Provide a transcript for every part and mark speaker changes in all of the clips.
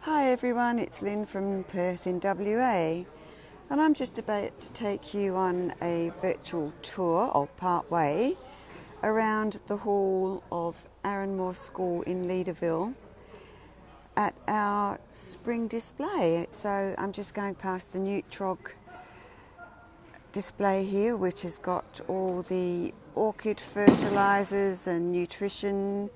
Speaker 1: Hi everyone, it's Lynn from Perth in WA, and I'm just about to take you on a virtual tour, or part way, around the hall of Aranmore School in Leederville at our spring display. So I'm just going past the Neutrog display here, which has got all the orchid fertilisers and nutrition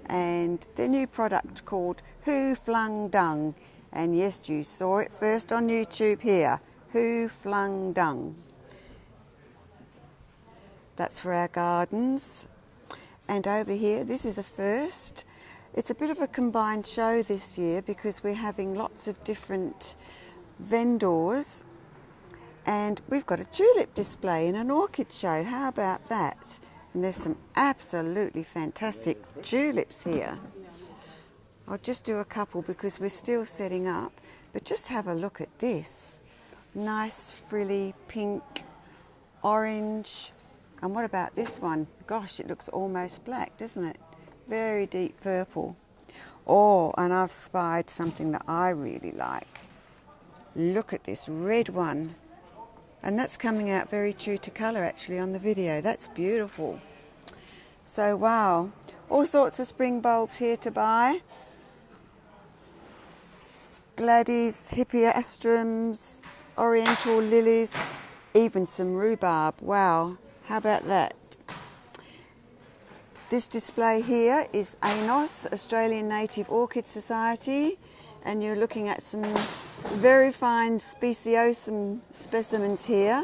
Speaker 1: and the new product called Who Flung Dung. And yes, you saw it first on YouTube here. Who Flung Dung. That's for our gardens. And over here, this is a first. It's a bit of a combined show this year because we're having lots of different vendors, and we've got a tulip display and an orchid show. How about that? And there's some absolutely fantastic tulips here. I'll just do a couple because we're still setting up, but just have a look at this. Nice frilly pink, orange, and what about this one? Gosh, it looks almost black, doesn't it? Very deep purple. Oh, and I've spied something that I really like. Look at this red one. And that's coming out very true to colour actually on the video. That's beautiful. So wow, all sorts of spring bulbs here to buy. Gladys, hippeastrums, oriental lilies, even some rhubarb. Wow, how about that? This display here is ANOS, Australian Native Orchid Society, and you're looking at some very fine speciosum specimens here.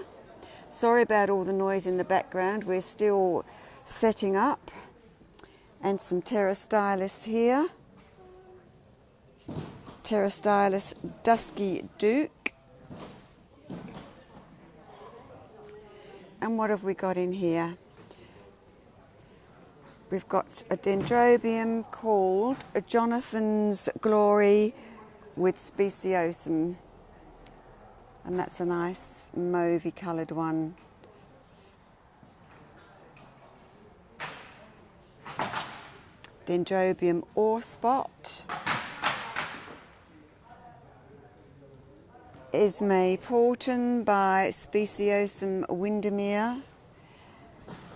Speaker 1: Sorry about all the noise in the background, we're still setting up. And some Pterostylis here. Pterostylis Dusky Duke. And what have we got in here? We've got a dendrobium called a Jonathan's Glory with speciosum, and that's a nice mauvey coloured one. Dendrobium Orspot, Esme Porton by Speciosum Windermere.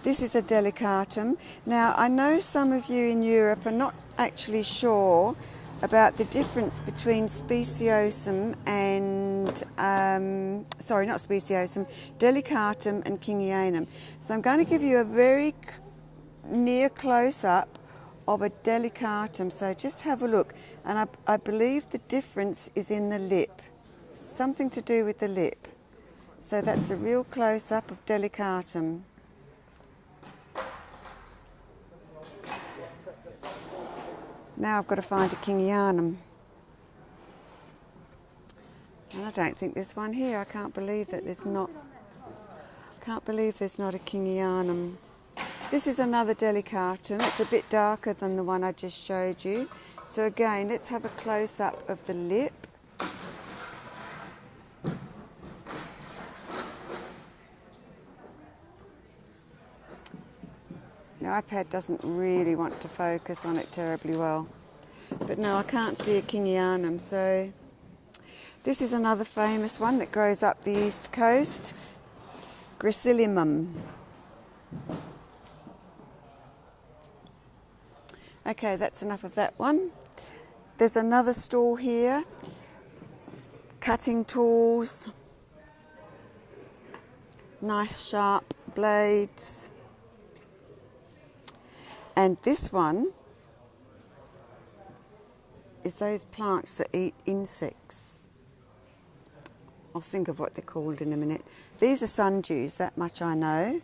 Speaker 1: This is a delicatum. Now, I know some of you in Europe are not actually sure about the difference between speciosum and, sorry, not speciosum, delicatum and kingianum. So I'm going to give you a very near close-up of a delicatum. So just have a look. And I believe the difference is in the lip. Something to do with the lip. So that's a real close-up of delicatum. Now I've got to find a kingianum. And I don't think there's one here. I can't believe that there's not. Can't believe there's not a kingianum. This is another delicatum. It's a bit darker than the one I just showed you. So again, let's have a close-up of the lip. The iPad doesn't really want to focus on it terribly well. But no, I can't see a kingianum. So this is another famous one that grows up the east coast. Gracillimum. Okay, that's enough of that one. There's another stall here. Cutting tools. Nice sharp blades. And this one is those plants that eat insects. I'll think of what they're called in a minute. These are sundews, that much I know.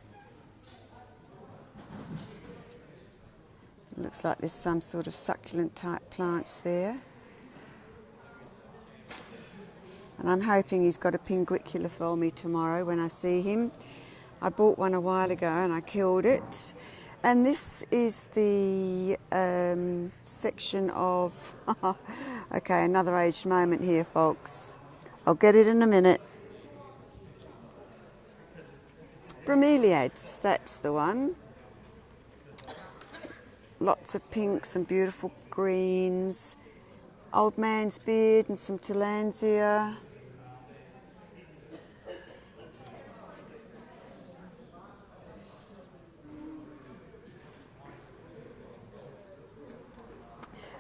Speaker 1: It looks like there's some sort of succulent type plants there. And I'm hoping he's got a pinguicula for me tomorrow when I see him. I bought one a while ago and I killed it. And this is the section of, okay, another aged moment here, folks. I'll get it in a minute. Bromeliads, that's the one. Lots of pinks and beautiful greens. old man's beard and some tillandsia.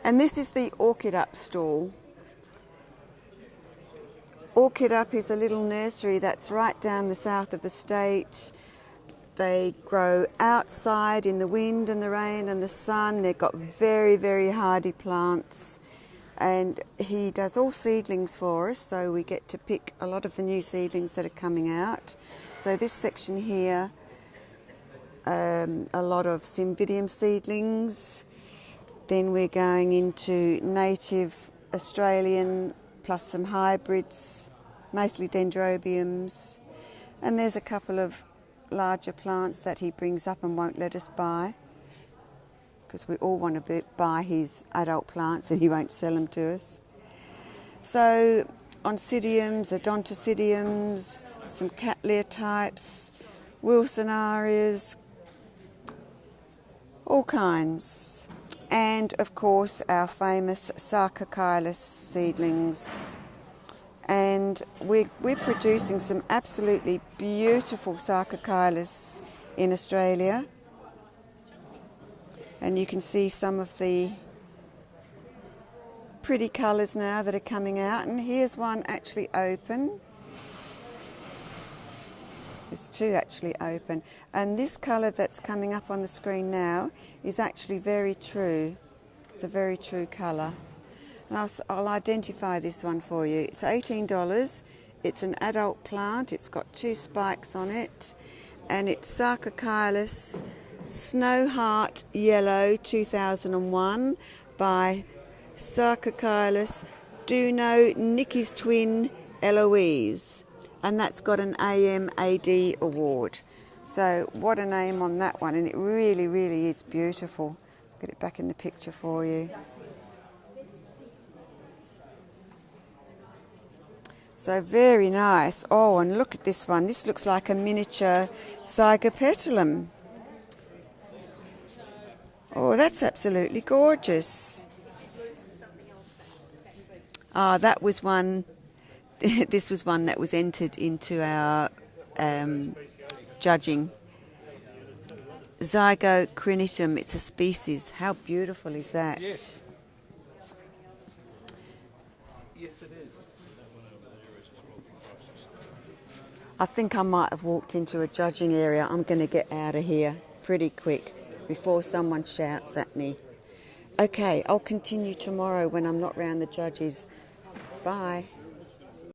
Speaker 1: And this is the Orchid Up stall. Orchid Up is a little nursery that's right down the south of the state. They grow outside in the wind and the rain and the sun. They've got very, very hardy plants. And he does all seedlings for us, so we get to pick a lot of the new seedlings that are coming out. So this section here, a lot of Cymbidium seedlings. Then we're going into native Australian plus some hybrids, mostly dendrobiums. And there's a couple of larger plants that he brings up and won't let us buy, because we all want to buy his adult plants and he won't sell them to us. So Oncidiums, Odontocidiums, some Cattleya types, Wilsonarias, all kinds. And of course our famous Sarcochilis seedlings. And we're producing some absolutely beautiful Sarcochilis in Australia. And you can see some of the pretty colours now that are coming out. And here's one actually open. There's two actually open. And this colour that's coming up on the screen now is actually very true. It's a very true colour. And I'll identify this one for you. It's $18. It's an adult plant. It's got 2 spikes on it. And it's Sarcochilis Snow Heart Yellow 2001 by Sarcochilis Duno Nicky's twin Eloise. And that's got an AMAD award. So what a name on that one, and it really, really is beautiful. Get it back in the picture for you. So very nice. Oh, and look at this one. This looks like a miniature Zygopetalum. Oh, that's absolutely gorgeous. Ah, that was one. This was one that was entered into our judging. Zygocrinitum, it's a species. How beautiful is that?
Speaker 2: Yes. Yes, it is.
Speaker 1: I think I might have walked into a judging area. I'm going to get out of here pretty quick before someone shouts at me. Okay, I'll continue tomorrow when I'm not round the judges. Bye.